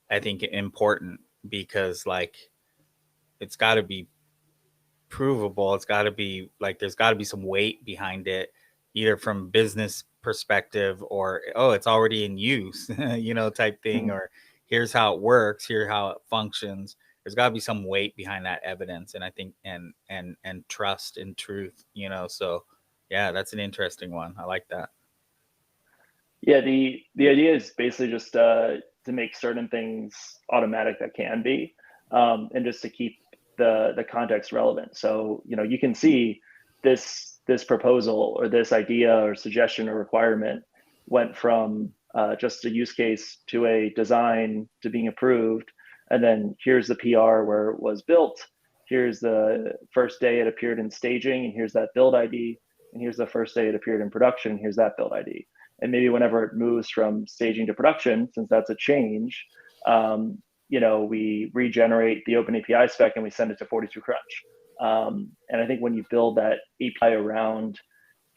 I think, important, because like, it's got to be provable. It's got to be like, there's got to be some weight behind it, either from business perspective, or, oh, it's already in use, type thing, or here's how it works, here's how it functions. There's got to be some weight behind that evidence. And I think, and trust and truth, so yeah, that's an interesting one. I like that.
Yeah, the idea is basically just to make certain things automatic that can be, and just to keep the context relevant. So, you can see this proposal or this idea or suggestion or requirement went from just a use case to a design to being approved. And then here's the PR where it was built. Here's the first day it appeared in staging, and here's that build ID. And here's the first day it appeared in production. Here's that build ID. And maybe whenever it moves from staging to production, since that's a change, we regenerate the open API spec and we send it to 42 Crunch. And I think when you build that API around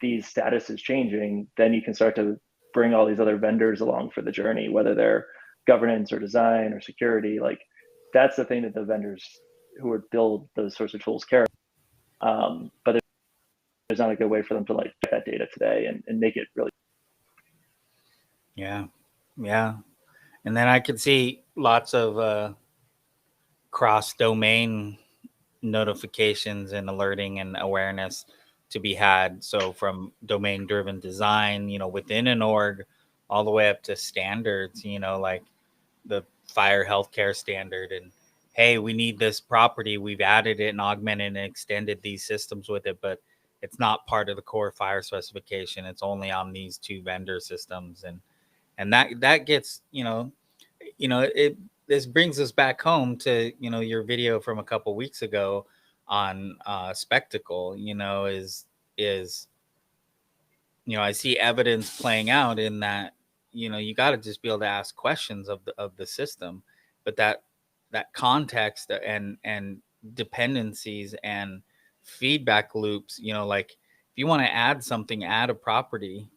these statuses changing, then you can start to bring all these other vendors along for the journey, whether they're governance or design or security. Like, that's the thing that the vendors who would build those sorts of tools care about. But there's not a good way for them to like get that data today and make it really.
Yeah. And then I could see lots of cross-domain notifications and alerting and awareness to be had. So from domain-driven design, within an org, all the way up to standards, like the fire healthcare standard. And hey, we need this property. We've added it and augmented and extended these systems with it, but it's not part of the core fire specification. It's only on these two vendor systems. And that gets, this brings us back home to, your video from a couple weeks ago on Spectacle, is, I see evidence playing out in that, you got to just be able to ask questions of the system, but that context and dependencies and feedback loops, like if you want to add something, add a property,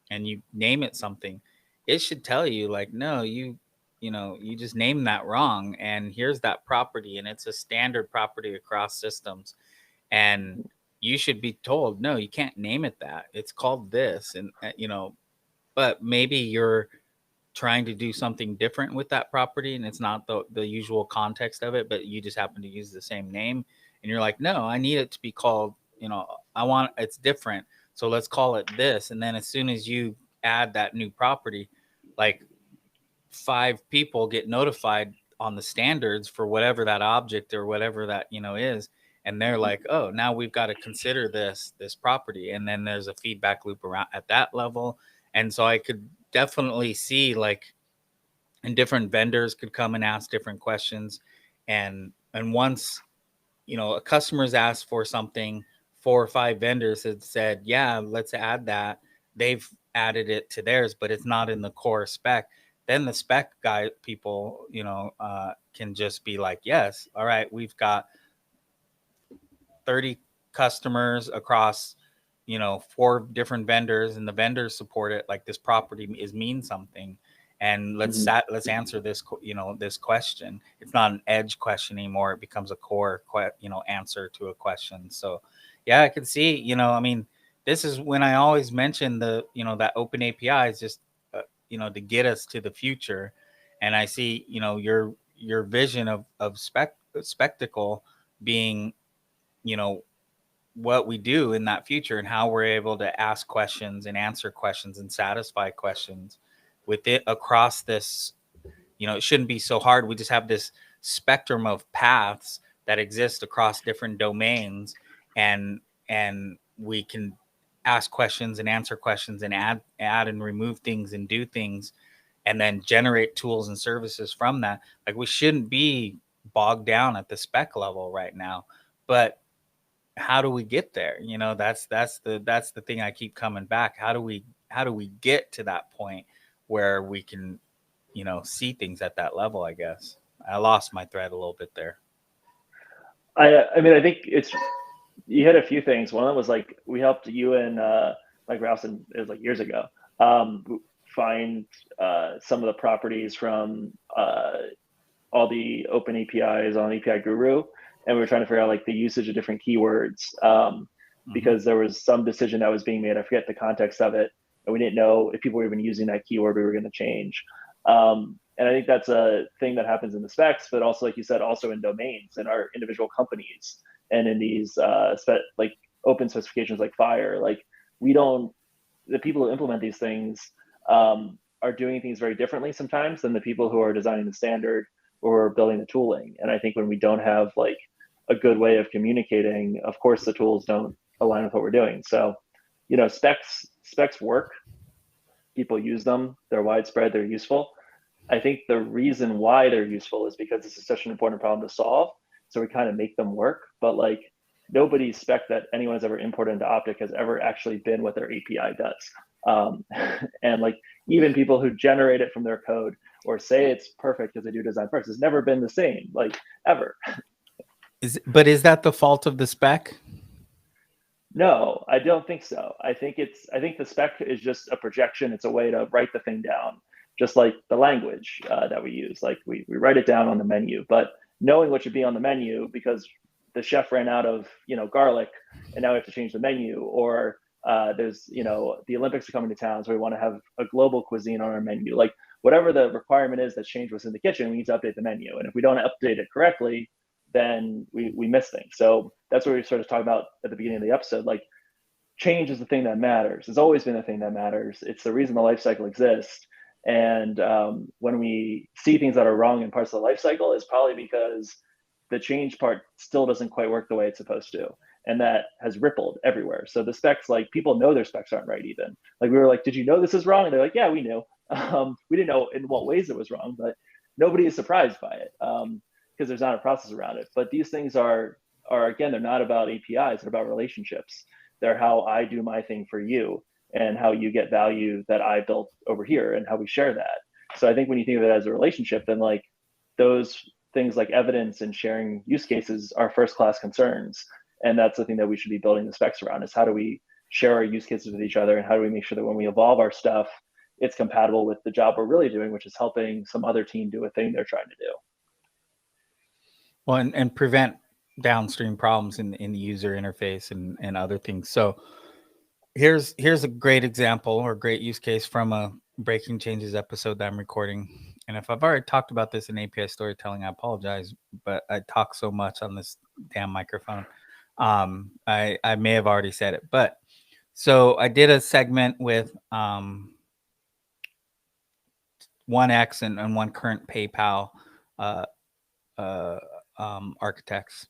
and you name it something, it should tell you like, no, you just named that wrong. And here's that property. And it's a standard property across systems. And you should be told, no, you can't name it that. It's called this. And, but maybe you're trying to do something different with that property, and it's not the usual context of it, but you just happen to use the same name. And you're like, no, I need it to be called, it's different. So let's call it this. And then as soon as you add that new property, like 5 people get notified on the standards for whatever that object or whatever that, is. And they're like, oh, now we've got to consider this property. And then there's a feedback loop around at that level. And so I could definitely see like, and different vendors could come and ask different questions. And once, a customer's asked for something, 4 or 5 vendors had said, yeah, let's add that. They've added it to theirs, but it's not in the core spec. Then the spec guy people, can just be like, yes, all right, we've got 30 customers across, 4 different vendors, and the vendors support it. Like, this property means something. And let's answer this, this question. It's not an edge question anymore. It becomes a core, answer to a question. So, yeah, I could see, this is when I always mention the, that open API is just, to get us to the future. And I see, your your vision of spectacle being, you know, what we do in that future and how we're able to ask questions and answer questions and satisfy questions with it across this, you know, it shouldn't be so hard. We just have this spectrum of paths that exist across different domains, and we can ask questions and answer questions and add and remove things and do things and then generate tools and services from that. Like, we shouldn't be bogged down at the spec level right now. But how do we get there? You know, that's the thing I keep coming back. How do we get to that point where we can, you know, see things at that level? I guess I lost my thread a little bit there.
I mean, I think you hit a few things. One of them was like, we helped you and Mike Rowson, it was like years ago, find some of the properties from all the open APIs on API Guru, and we were trying to figure out like the usage of different keywords, because there was some decision that was being made. I forget the context of it, and we didn't know if people were even using that keyword we were going to change. And I think that's a thing that happens in the specs, but also, like you said, also in domains in our individual companies and in these like open specifications like Fire. Like, the people who implement these things are doing things very differently sometimes than the people who are designing the standard or building the tooling. And I think when we don't have like a good way of communicating, of course the tools don't align with what we're doing. So, you know, specs work. People use them. They're widespread. They're useful. I think the reason why they're useful is because this is such an important problem to solve. So we kind of make them work. But like, nobody's spec that anyone has ever imported into Optic has ever actually been what their API does. And like, even people who generate it from their code or say it's perfect because they do design first, it's never been the same, like, ever.
But is that the fault of the spec?
No, I don't think so. I think the spec is just a projection. It's a way to write the thing down, just like the language that we use. Like, we write it down on the menu, but knowing what should be on the menu because the chef ran out of, you know, garlic and now we have to change the menu, or there's, you know, the Olympics are coming to town, so we want to have a global cuisine on our menu. Like, whatever the requirement is that's changed what's in the kitchen, we need to update the menu. And if we don't update it correctly, then we miss things. So that's what we sort of talked about at the beginning of the episode. Like, change is the thing that matters. It's always been the thing that matters. It's the reason the life cycle exists. And when we see things that are wrong in parts of the life cycle, it's probably because the change part still doesn't quite work the way it's supposed to. And that has rippled everywhere. So the specs, like, people know their specs aren't right even. Like, we were like, did you know this is wrong? And they're like, yeah, we knew. We didn't know in what ways it was wrong, but nobody is surprised by it because there's not a process around it. But these things are again, they're not about APIs, they're about relationships. They're how I do my thing for you and how you get value that I built over here and how we share that. So I think when you think of it as a relationship, then like those things like evidence and sharing use cases are first class concerns. And that's the thing that we should be building the specs around, is how do we share our use cases with each other, and how do we make sure that when we evolve our stuff, it's compatible with the job we're really doing, which is helping some other team do a thing they're trying to do.
Well, and prevent downstream problems in the user interface and other things. So here's a great example or great use case from a Breaking Changes episode that I'm recording. And if I've already talked about this in API storytelling, I apologize, but I talk so much on this damn microphone. I may have already said it, but so I did a segment with 1X and one current PayPal architects,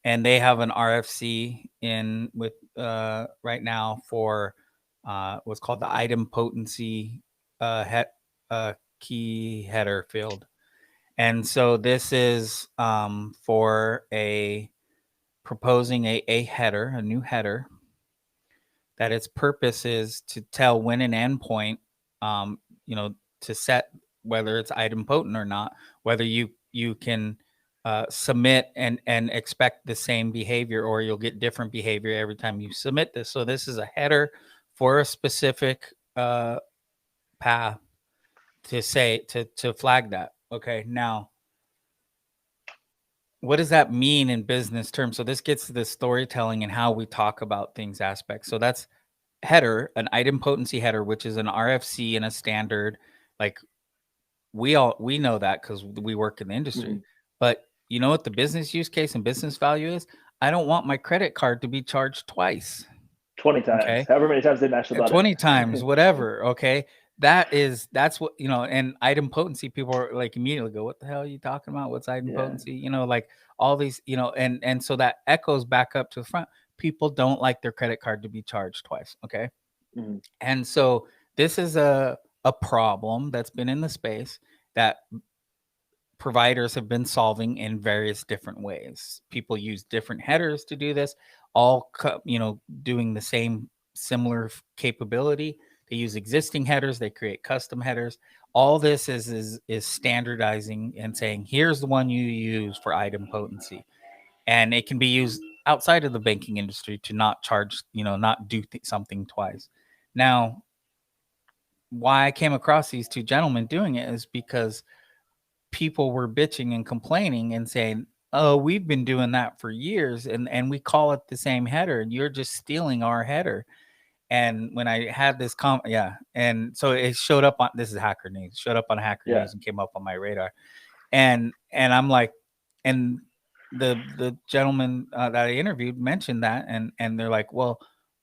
and they have an RFC in with right now for what's called the item potency key header field. And so this is for proposing a header, a new header, that its purpose is to tell when an endpoint, you know, to set whether it's item potent or not, whether you can submit and expect the same behavior, or you'll get different behavior every time you submit this. So this is a header for a specific path to say to flag that. Okay, now what does that mean in business terms? So this gets to the storytelling and how we talk about things aspects. So that's header, an item potency header, which is an RFC and a standard. Like, we know that because we work in the industry. But you know what the business use case and business value is? I don't want my credit card to be charged twice.
20 times,
Okay.
however many times they mash the button.
20 times, whatever. Okay. That's what, and item potency, people are like immediately go, what the hell are you talking about? What's item potency? Like all these, and so that echoes back up to the front. People don't like their credit card to be charged twice. Okay. And so this is a problem that's been in the space that providers have been solving in various different ways. People use different headers to do this, all doing the same similar capability. They use existing headers, they create custom headers. All this is standardizing and saying, here's the one you use for item potency. And it can be used outside of the banking industry to not charge, not do something twice. Now, why I came across these two gentlemen doing it is because people were bitching and complaining and saying, oh, we've been doing that for years and we call it the same header and you're just stealing our header. And when I had this and so it showed up on, this is Hacker News, showed up on Hacker News and came up on my radar. And I'm like, and the gentleman that I interviewed mentioned that, and they're like, well,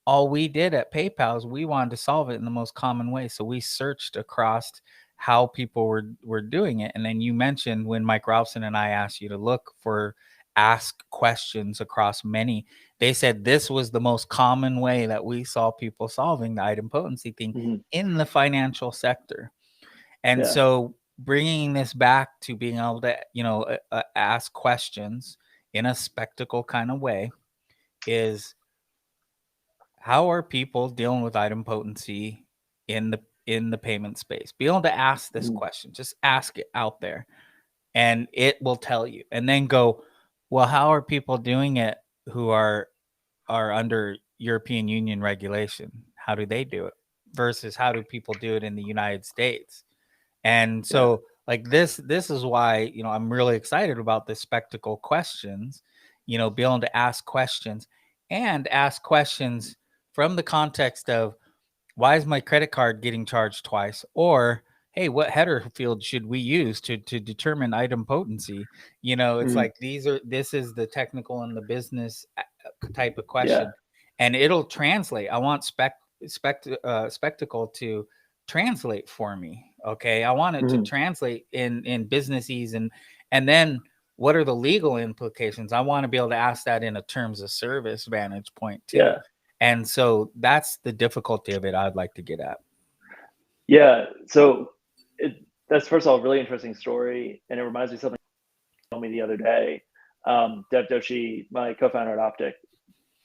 all we did at PayPal is we wanted to solve it in the most common way. So we searched across how people were doing it. And then you mentioned when Mike Robson and I asked you to ask questions across many, they said this was the most common way that we saw people solving the item potency thing in the financial sector. And so bringing this back to being able to, ask questions in a spectacle kind of way is, how are people dealing with item potency in the payment space? Be able to ask this question, just ask it out there and it will tell you, and then go, well, how are people doing it who are under European Union regulation? How do they do it versus how do people do it in the United States? And so like this is why, I'm really excited about this spectacle questions, be able to ask questions from the context of, why is my credit card getting charged twice? Or, hey, what header field should we use to determine item potency? It's like this is the technical and the business type of question, and it'll translate. I want spectacle to translate for me. Okay, I want it to translate in businessese, and then what are the legal implications? I want to be able to ask that in a terms of service vantage point too. And so that's the difficulty of it I'd like to get at.
Yeah. So that's, first of all, a really interesting story. And it reminds me of something you told me the other day. Dev Doshi, my co-founder at Optic,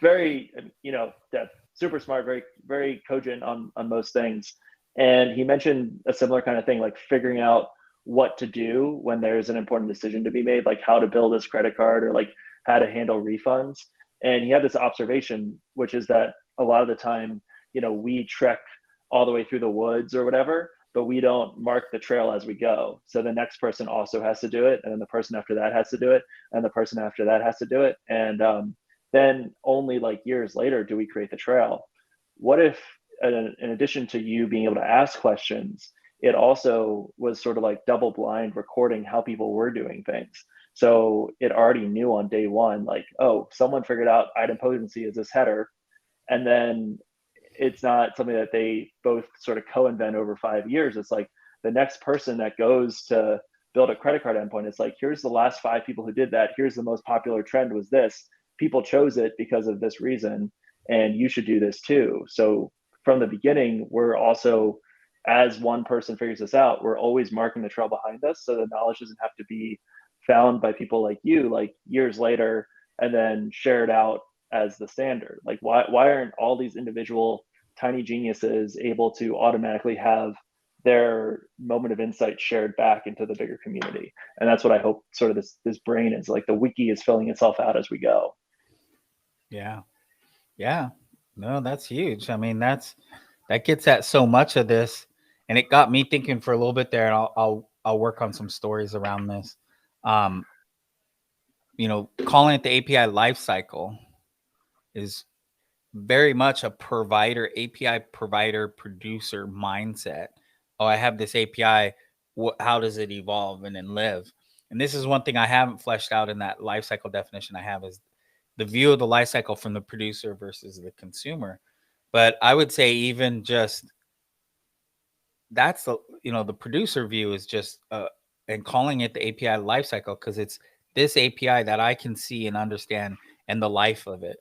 very, Dev, super smart, very, very cogent on most things. And he mentioned a similar kind of thing, like figuring out what to do when there's an important decision to be made, like how to build his credit card or like how to handle refunds. And he had this observation, which is that a lot of the time, we trek all the way through the woods or whatever, but we don't mark the trail as we go. So the next person also has to do it. And then the person after that has to do it. And the person after that has to do it. And then only like years later do we create the trail. What if, in addition to you being able to ask questions, it also was sort of like double blind recording how people were doing things? So it already knew on day one, like, oh, someone figured out item potency is this header. And then it's not something that they both sort of co-invent over 5 years. It's like the next person that goes to build a credit card endpoint, it's like, here's the last 5 people who did that. Here's the most popular trend was this. People chose it because of this reason, and you should do this too. So from the beginning, we're also, as one person figures this out, we're always marking the trail behind us, so the knowledge doesn't have to be found by people like you, like years later, and then shared out as the standard. Like, why aren't all these individual tiny geniuses able to automatically have their moment of insight shared back into the bigger community? And that's what I hope sort of this brain is like. The wiki is filling itself out as we go.
Yeah. No, that's huge. I mean, that gets at so much of this, and it got me thinking for a little bit there. And I'll work on some stories around this. Calling it the API lifecycle is very much a API provider producer mindset. Oh, I have this API. how does it evolve and then live? And this is one thing I haven't fleshed out in that life cycle definition I have, is the view of the life cycle from the producer versus the consumer. But I would say even just that's the, the producer view is just and calling it the API lifecycle, because it's this API that I can see and understand and the life of it.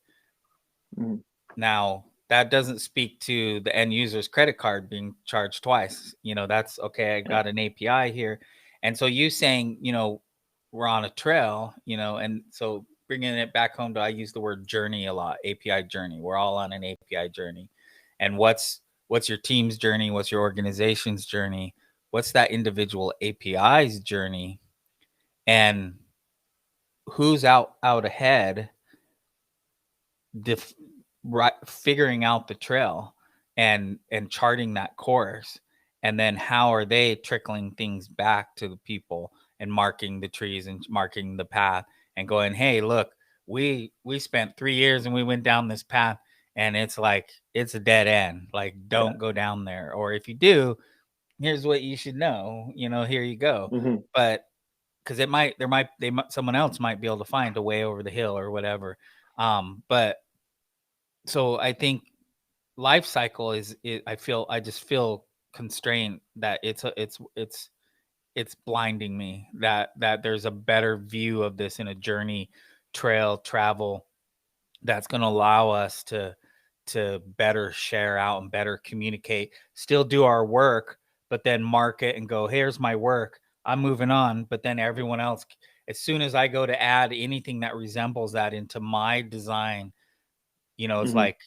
Mm-hmm.
Now, that doesn't speak to the end user's credit card being charged twice. That's okay. I got an API here. And so you saying, we're on a trail, and so bringing it back home to, I use the word journey a lot, API journey. We're all on an API journey. And what's your team's journey? What's your organization's journey? What's that individual API's journey? And who's out ahead, figuring out the trail and charting that course, and then how are they trickling things back to the people and marking the trees and marking the path and going, hey, look, we spent 3 years and we went down this path and it's like it's a dead end, like don't go down there, or if you do, here's what you should know, here you go.
Mm-hmm.
But because someone else might be able to find a way over the hill or whatever. But so I think life cycle is I just feel constrained that it's blinding me that there's a better view of this in a journey, trail, travel, that's going to allow us to better share out and better communicate, still do our work, but then market and go, here's my work, I'm moving on. But then everyone else, as soon as I go to add anything that resembles that into my design, it's like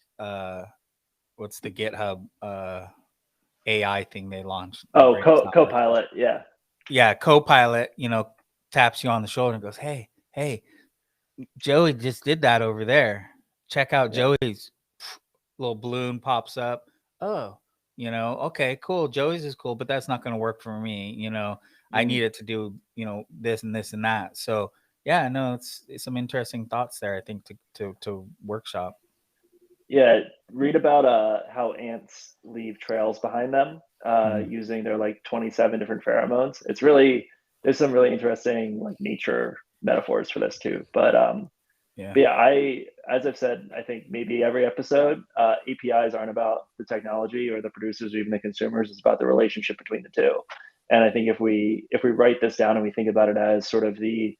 what's the GitHub AI thing they launched?
Oh, Copilot. Yeah.
Copilot, taps you on the shoulder and goes, hey, Joey just did that over there. Check out Joey's. Little balloon pops up. Oh, okay, cool. Joey's is cool, but that's not going to work for me. I need it to do, this and this and that. So yeah, no, it's some interesting thoughts there, I think, to workshop.
Yeah, read about how ants leave trails behind them using their like 27 different pheromones. There's some really interesting like nature metaphors for this too. But as I've said, I think maybe every episode, APIs aren't about the technology or the producers or even the consumers. It's about the relationship between the two. And I think if we write this down and we think about it as sort of the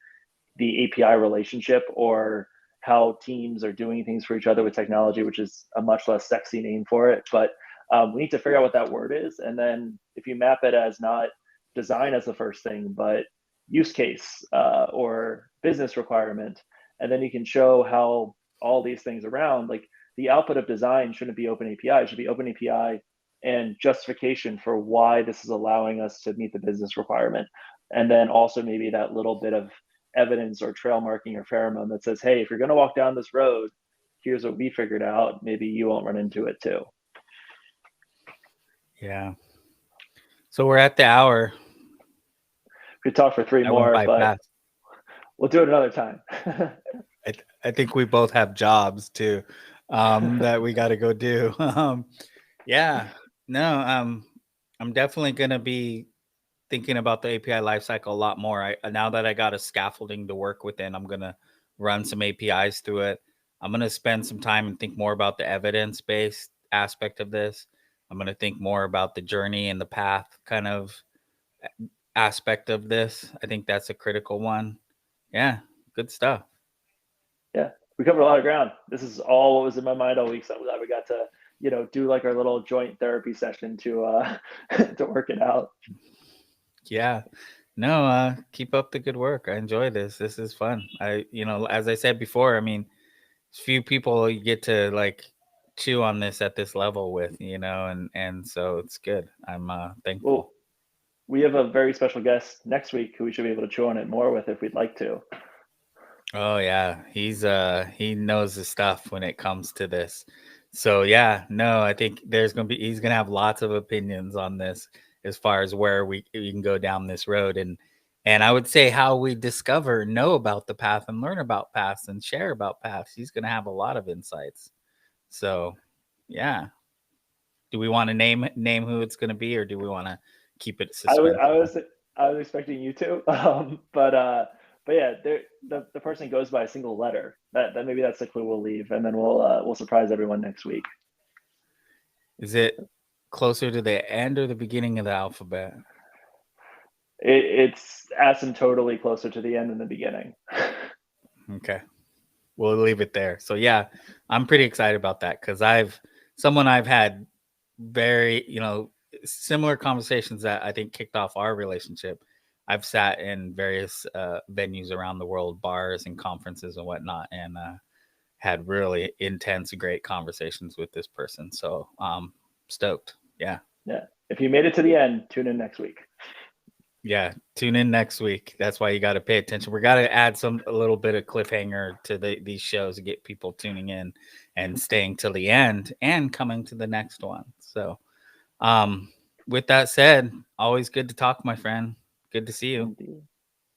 API relationship, or how teams are doing things for each other with technology, which is a much less sexy name for it. But we need to figure out what that word is. And then if you map it as not design as the first thing, but use case or business requirement, and then you can show how all these things around, like the output of design shouldn't be open API, it should be open API and justification for why this is allowing us to meet the business requirement. And then also maybe that little bit of evidence or trail marking or pheromone that says, hey, if you're going to walk down this road, here's what we figured out. Maybe you won't run into it too.
Yeah. So we're at the hour.
We could talk for 3 more, but
fast.
We'll do it another time.
I think we both have jobs too that we got to go do. Yeah. No, I'm definitely going to be thinking about the API lifecycle a lot more. Now that I got a scaffolding to work within, I'm going to run some APIs through it. I'm going to spend some time and think more about the evidence-based aspect of this. I'm going to think more about the journey and the path kind of aspect of this. I think that's a critical one. Yeah, good stuff.
Yeah, we covered a lot of ground. This is all what was in my mind all week. So I'm glad we got to, do like our little joint therapy session to to work it out.
Yeah. No, keep up the good work. I enjoy this. This is fun. As I said before, I mean, few people you get to like chew on this at this level with, and so it's good. I'm thankful.
Well, we have a very special guest next week who we should be able to chew on it more with if we'd like to.
Oh yeah, he knows the stuff when it comes to this. So yeah, no, I think he's gonna have lots of opinions on this as far as where we can go down this road, and I would say how we know about the path and learn about paths and share about paths. He's gonna have a lot of insights. So yeah, do we want to name who it's gonna be, or do we want to keep it suspenseful?
I was expecting you to. But yeah, the person goes by a single letter. That maybe that's the clue we'll leave, and then we'll surprise everyone next week.
Is it closer to the end or the beginning of the alphabet?
It's asymptotally closer to the end than the beginning.
Okay. We'll leave it there. So yeah, I'm pretty excited about that because I've had very, similar conversations that I think kicked off our relationship. I've sat in various venues around the world, bars and conferences and whatnot, and had really intense, great conversations with this person. So stoked. Yeah.
Yeah. If you made it to the end, tune in next week.
Yeah, tune in next week. That's why you got to pay attention. We got to add a little bit of cliffhanger to these shows to get people tuning in and staying till the end and coming to the next one. So, with that said, always good to talk, my friend. Good to see you.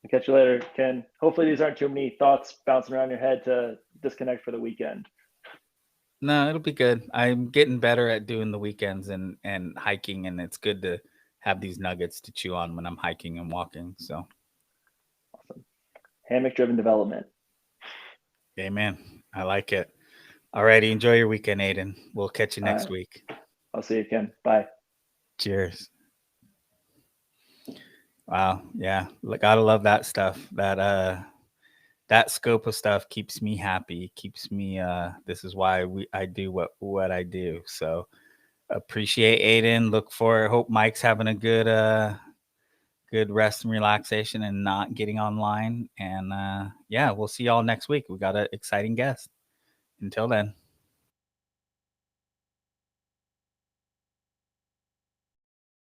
I'll catch you later, Ken. Hopefully these aren't too many thoughts bouncing around your head to disconnect for the weekend.
No, it'll be good. I'm getting better at doing the weekends and hiking, and it's good to have these nuggets to chew on when I'm hiking and walking. So
awesome. Hammock-driven development.
Amen. I like it. All righty. Enjoy your weekend, Aidan. We'll catch you next week.
I'll see you, Ken. Bye.
Cheers. Wow. Yeah. Gotta love that stuff. That scope of stuff keeps me happy. Keeps me, this is why I do what I do. So appreciate Aidan. Hope Mike's having a good rest and relaxation and not getting online. And yeah, we'll see y'all next week. We got an exciting guest. Until then.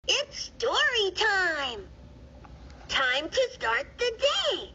It's story time. Time to start the day.